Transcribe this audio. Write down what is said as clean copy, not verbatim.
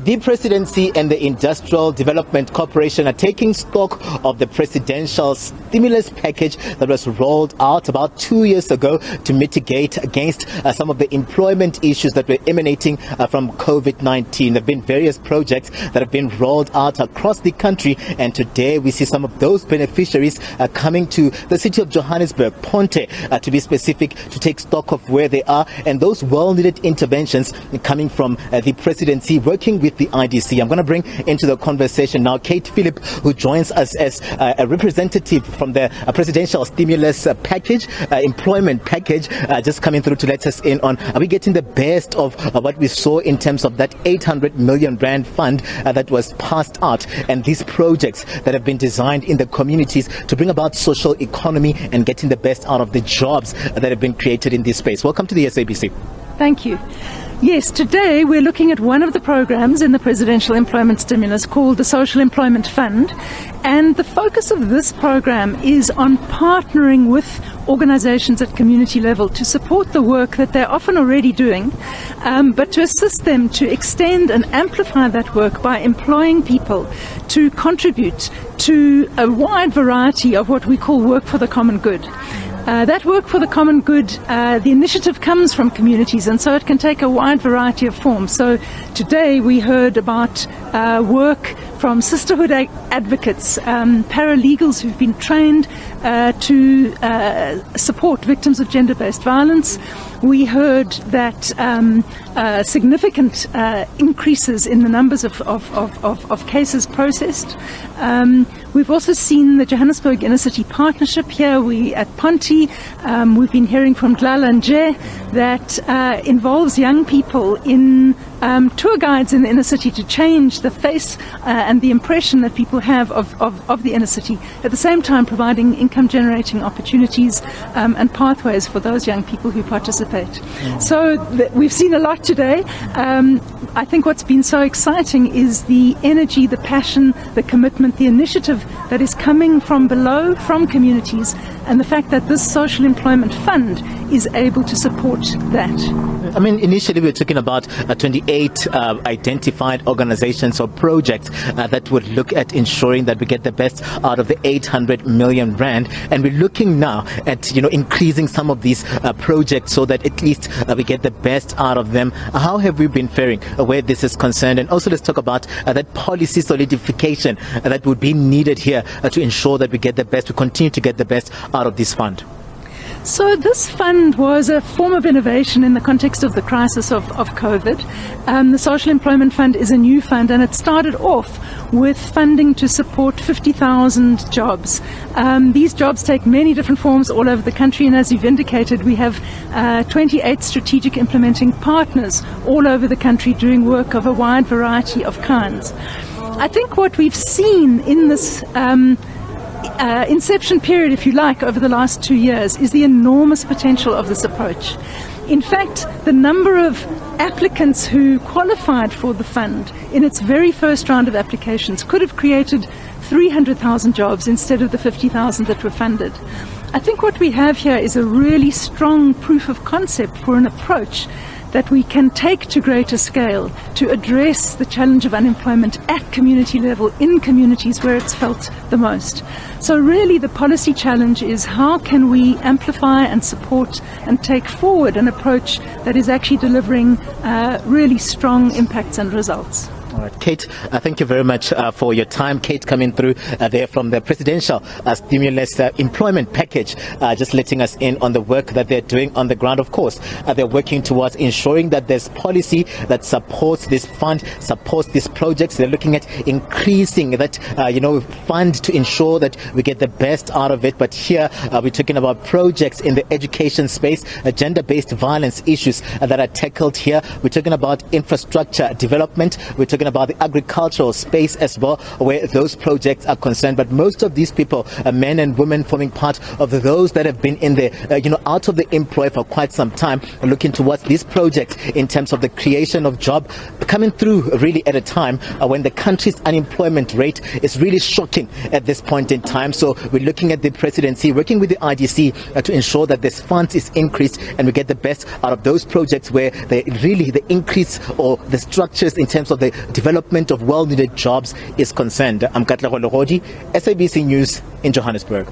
The Presidency and the Industrial Development Corporation are taking stock of the presidential stimulus package that was rolled out about 2 years ago to mitigate against some of the employment issues that were emanating from COVID-19. There have been various projects that have been rolled out across the country, and today we see some of those beneficiaries coming to the city of Johannesburg, Ponte, to be specific, to take stock of where they are and those well-needed interventions coming from the Presidency, working with the IDC. I'm going to bring into the conversation now Kate Phillip, who joins us as a representative from the presidential stimulus package, employment package, just coming through to let us in on, are we getting the best of what we saw in terms of that 800 million rand fund that was passed out, and these projects that have been designed in the communities to bring about social economy and getting the best out of the jobs that have been created in this space. Welcome to the SABC. Thank you. Yes, today we're looking at one of the programs in the presidential employment stimulus called the Social Employment Fund, and the focus of this program is on partnering with organizations at community level to support the work that they're often already doing, but to assist them to extend and amplify that work by employing people to contribute to a wide variety of what we call work for the common good. That work for the common good, the initiative comes from communities, and so it can take a wide variety of forms. So today we heard about work from sisterhood advocates, paralegals who've been trained to support victims of gender-based violence. We heard that significant increases in the numbers of cases processed. We've also seen the Johannesburg Inner City Partnership here. We at Ponte, we've been hearing from Dlala and Jay that involves young people in tour guides in the inner city to change the face and the impression that people have of the inner city, at the same time providing income generating opportunities and pathways for those young people who participate. So we've seen a lot today. I think what's been so exciting is the energy, the passion, the commitment, the initiative that is coming from below, from communities, and the fact that this Social Employment Fund is able to support that. I mean, initially we were talking about 28 identified organizations or projects that would look at ensuring that we get the best out of the 800 million rand, and we're looking now at increasing some of these projects so that at least we get the best out of them. How have we been faring where this is concerned? And also let's talk about that policy solidification that would be needed here to ensure that we get the best, we continue to get the best out of this fund. So this fund was a form of innovation in the context of the crisis of COVID. The Social Employment Fund is a new fund, and it started off with funding to support 50,000 jobs. These jobs take many different forms all over the country, and as you've indicated, we have 28 strategic implementing partners all over the country doing work of a wide variety of kinds. I think what we've seen in this inception period, if you like, over the last 2 years is the enormous potential of this approach. In fact, the number of applicants who qualified for the fund in its very first round of applications could have created 300,000 jobs instead of the 50,000 that were funded. I think what we have here is a really strong proof of concept for an approach that we can take to greater scale to address the challenge of unemployment at community level in communities where it's felt the most. So really the policy challenge is how can we amplify and support and take forward an approach that is actually delivering really strong impacts and results. All right, Kate, thank you very much for your time. Kate coming through there from the presidential stimulus employment package, just letting us in on the work that they're doing on the ground. Of course, they're working towards ensuring that there's policy that supports this fund, supports these projects. They're looking at increasing that, fund to ensure that we get the best out of it. But here we're talking about projects in the education space, gender-based violence issues that are tackled here. We're talking about infrastructure development. We're talking about the agricultural space as well, where those projects are concerned. But most of these people are men and women forming part of those that have been in the, out of the employ for quite some time, looking towards this project in terms of the creation of job coming through really at a time when the country's unemployment rate is really shocking at this point in time. So we're looking at the Presidency, working with the IDC to ensure that this funds is increased and we get the best out of those projects where the increase or the structures in terms of the development of well-needed jobs is concerned. I'm Katlego, Legodi, SABC News in Johannesburg.